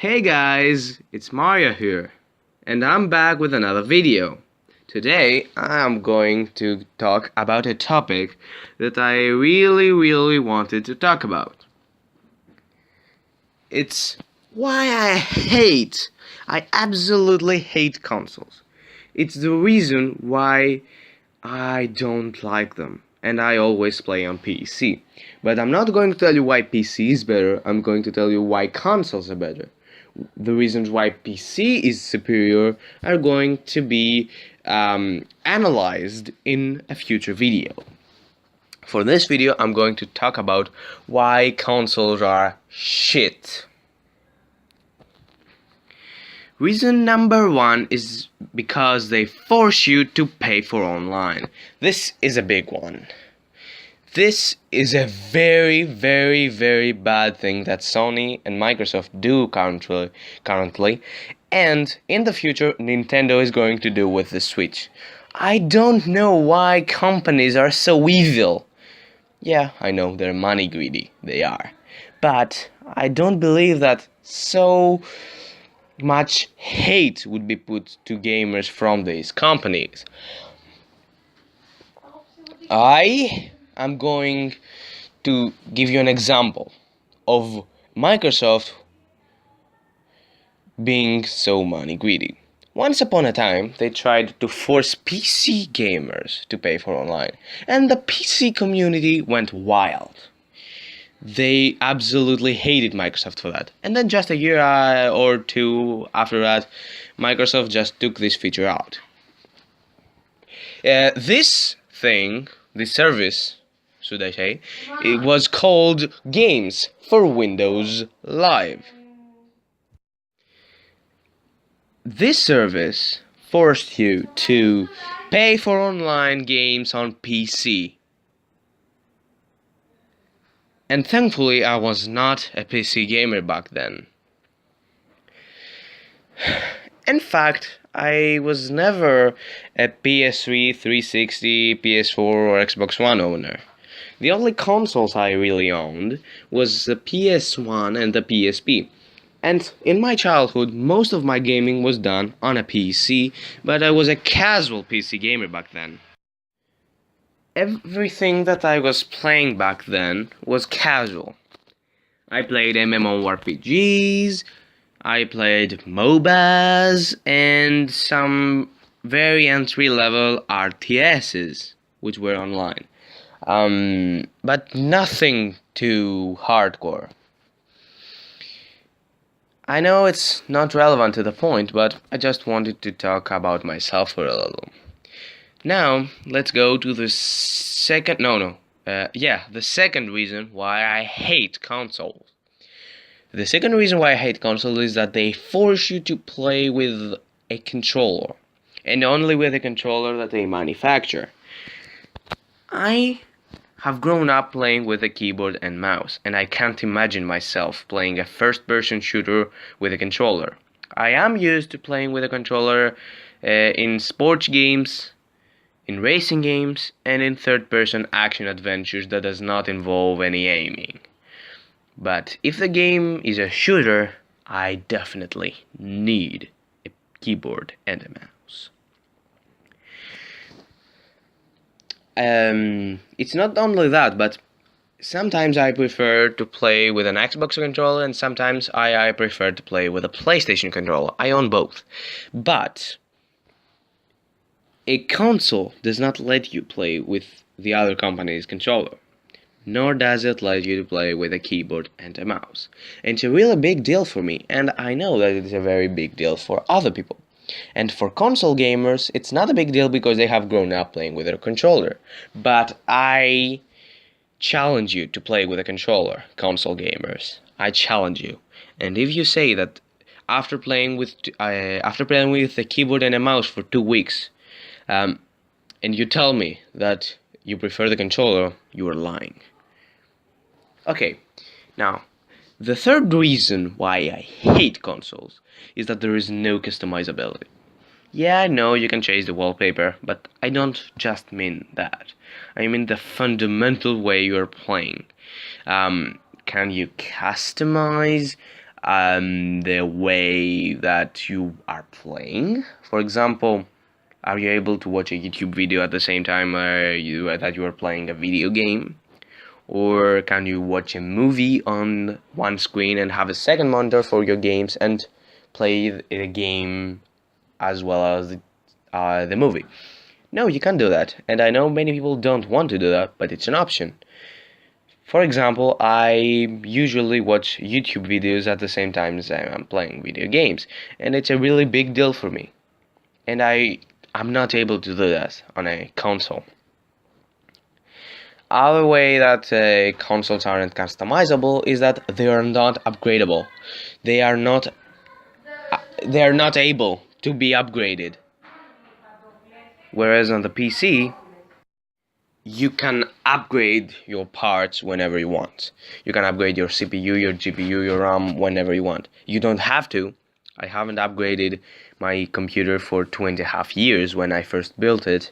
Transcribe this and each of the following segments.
Hey guys, it's Mario here, and I'm back with another video. Today I'm going to talk about a topic that I really wanted to talk about. It's why I absolutely hate consoles. It's the reason why I don't like them, and I always play on PC. But I'm not going to tell you why PC is better, I'm going to tell you why consoles are better. The reasons why PC is superior are going to be analyzed in a future video. For this video, I'm going to talk about why consoles are shit. Reason number one is because they force you to pay for online. This is a big one. This is a very bad thing that Sony and Microsoft do currently, and in the future Nintendo is going to do with the Switch. I don't know why companies are so evil. Yeah, I know they're money greedy, they are. But I don't believe that so much hate would be put to gamers from these companies. I'm going to give you an example of Microsoft being so money greedy. Once upon a time, they tried to force PC gamers to pay for online, and the PC community went wild. They absolutely hated Microsoft for that. And then just a year or two after that, Microsoft just took this feature out. This service, should I say, it was called Games for Windows Live. This service forced you to pay for online games on PC. And thankfully, I was not a PC gamer back then. In fact, I was never a PS3, 360, PS4 or Xbox One owner. The only consoles I really owned was the PS1 and the PSP. And in my childhood, most of my gaming was done on a PC, but I was a casual PC gamer back then. Everything that I was playing back then was casual. I played MMORPGs, I played MOBAs, and some very entry-level RTSs, which were online. But nothing too hardcore. I know it's not relevant to the point, but I just wanted to talk about myself for a little. Now, let's go to the second reason why I hate consoles. The second reason why I hate consoles is that they force you to play with a controller, and only with a controller that they manufacture. I have grown up playing with a keyboard and mouse, and I can't imagine myself playing a first-person shooter with a controller. I am used to playing with a controller in sports games, in racing games, and in third-person action adventures that does not involve any aiming. But if the game is a shooter, I definitely need a keyboard and a mouse. It's not only that, but sometimes I prefer to play with an Xbox controller, and sometimes I prefer to play with a PlayStation controller. I own both. But a console does not let you play with the other company's controller, nor does it let you to play with a keyboard and a mouse. And it's a really big deal for me, and I know that it is a very big deal for other people. And for console gamers, it's not a big deal because they have grown up playing with a controller. But I challenge you to play with a controller, console gamers. I challenge you. And if you say that after playing with a keyboard and a mouse for 2 weeks, and you tell me that you prefer the controller, you are lying. Okay, now, the third reason why I hate consoles is that there is no customizability. Yeah, I know you can change the wallpaper, but I don't just mean that. I mean the fundamental way you're playing. Can you customize the way that you are playing. For example, are you able to watch a YouTube video at the same time that you are playing a video game? Or can you watch a movie on one screen and have a second monitor for your games and play the game as well as the movie? No, you can't do that. And I know many people don't want to do that, but it's an option. For example, I usually watch YouTube videos at the same time as I'm playing video games, and it's a really big deal for me. And I'm not able to do that on a console. Other way that consoles aren't customizable is that they are not upgradable. They are not able to be upgraded. Whereas on the PC, you can upgrade your parts whenever you want. You can upgrade your CPU, your GPU, your RAM whenever you want. You don't have to. I haven't upgraded my computer for 2.5 years when I first built it.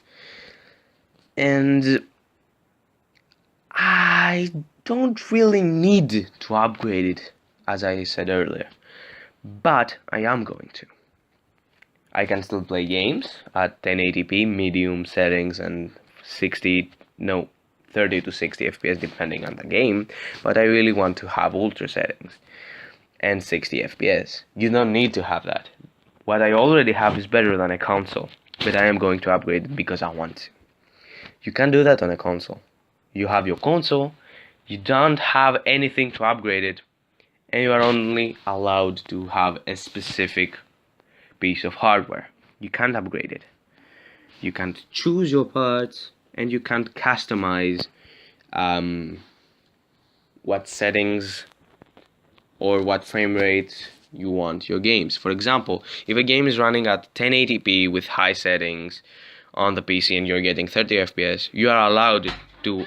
And I don't really need to upgrade it, as I said earlier. But I am going to. I can still play games at 1080p medium settings and 30 to 60 FPS depending on the game, but I really want to have ultra settings and 60 FPS. You don't need to have that. What I already have is better than a console, but I am going to upgrade it because I want to. You can't do that on a console. You have your console, you don't have anything to upgrade it, and you are only allowed to have a specific piece of hardware. You can't upgrade it. You can't choose your parts, and you can't customize what settings or what frame rate you want your games. For example, if a game is running at 1080p with high settings on the PC and you're getting 30 FPS, you are allowed to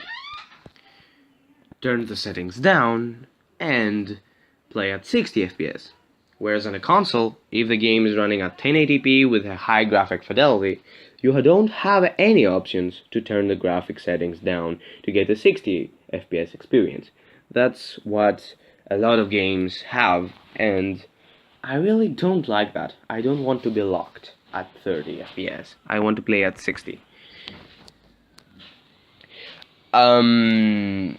turn the settings down and play at 60 FPS. Whereas on a console, if the game is running at 1080p with a high graphic fidelity, you don't have any options to turn the graphic settings down to get a 60 FPS experience. That's what a lot of games have, and I really don't like that. I don't want to be locked at 30 FPS. I want to play at 60. And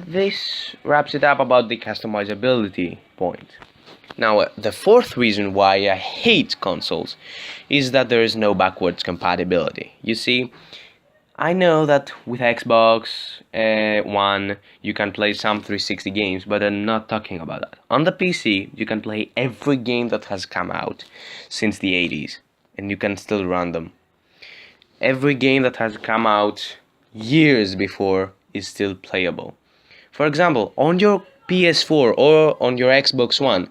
this wraps it up about the customizability point. Now, the fourth reason why I hate consoles is that there is no backwards compatibility. You see, I know that with Xbox One you can play some 360 games, but I'm not talking about that. On the PC, you can play every game that has come out since the 80s, and you can still run them. Every game that has come out years before is still playable. For example, on your PS4 or on your Xbox One,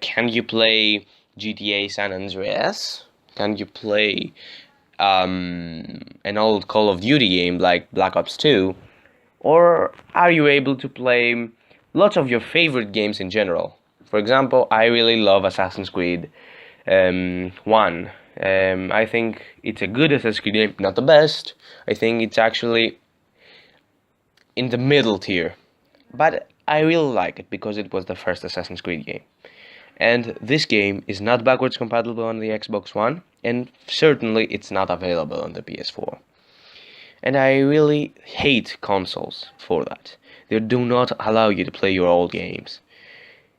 can you play GTA San Andreas? Can you play an old Call of Duty game like Black Ops 2? Or are you able to play lots of your favorite games in general? For example, I really love Assassin's Creed 1. I think it's a good Assassin's Creed game, not the best. I think it's actually in the middle tier. But I really like it because it was the first Assassin's Creed game. And this game is not backwards compatible on the Xbox One, and certainly it's not available on the PS4. And I really hate consoles for that. They do not allow you to play your old games.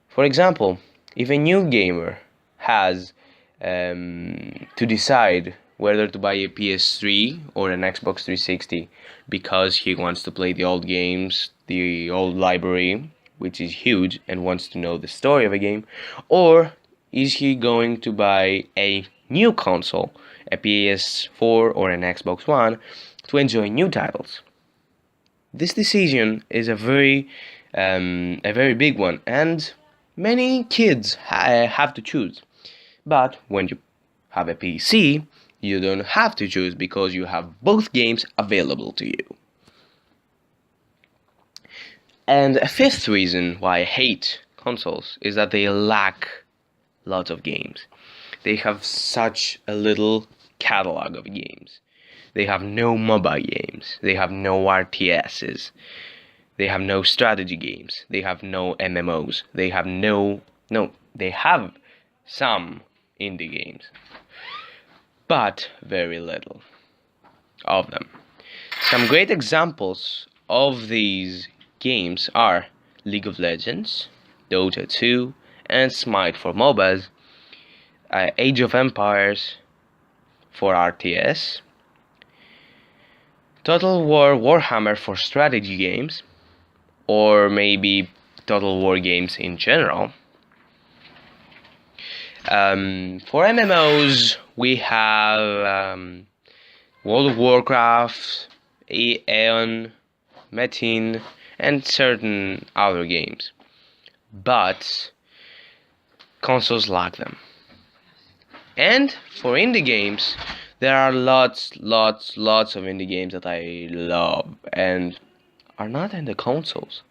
For example, if a new gamer has to decide whether to buy a PS3 or an Xbox 360 because he wants to play the old games, the old library, which is huge, and wants to know the story of a game, or is he going to buy a new console, a PS4 or an Xbox One, to enjoy new titles? This decision is a very big one, and many kids have to choose. But when you have a PC, you don't have to choose because you have both games available to you. And a fifth reason why I hate consoles is that they lack lots of games. They have such a little catalog of games. They have no mobile games. They have no RTSs. They have no strategy games. They have no MMOs. They have they have some indie games, but very little of them. Some great examples of these games are League of Legends, Dota 2, and Smite for MOBAs, Age of Empires for RTS, Total War Warhammer for strategy games, or maybe Total War games in general. For MMOs, we have World of Warcraft, Aeon, Metin, and certain other games. But consoles lack them. And for indie games, there are lots of indie games that I love and are not in the consoles.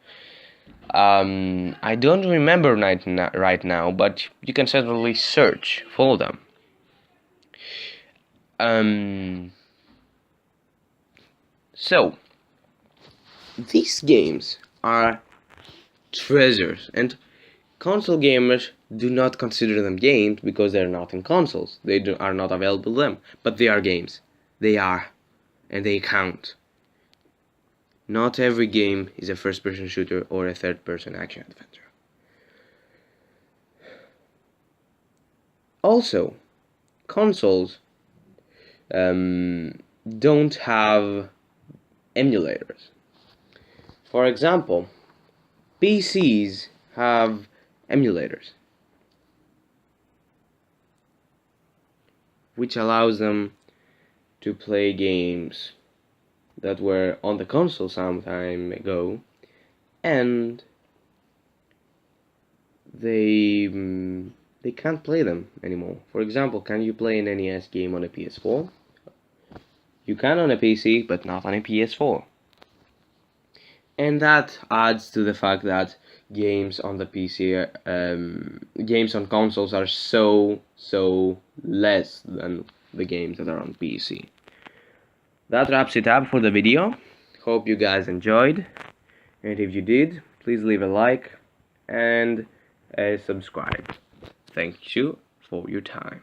I don't remember right now, but you can certainly search for them. So these games are treasures, and console gamers do not consider them games because they're not in consoles. They are not available to them, but they are games. They are, and they count. Not every game is a first-person shooter or a third-person action adventure. Also, consoles don't have emulators. For example, PCs have emulators, which allows them to play games that were on the console some time ago, and they can't play them anymore. For example, can you play an NES game on a PS4? You can on a PC, but not on a PS4. And that adds to the fact that games on the PC, games on consoles are so less than the games that are on PC. That wraps it up for the video. Hope you guys enjoyed, and if you did, please leave a like and subscribe. Thank you for your time.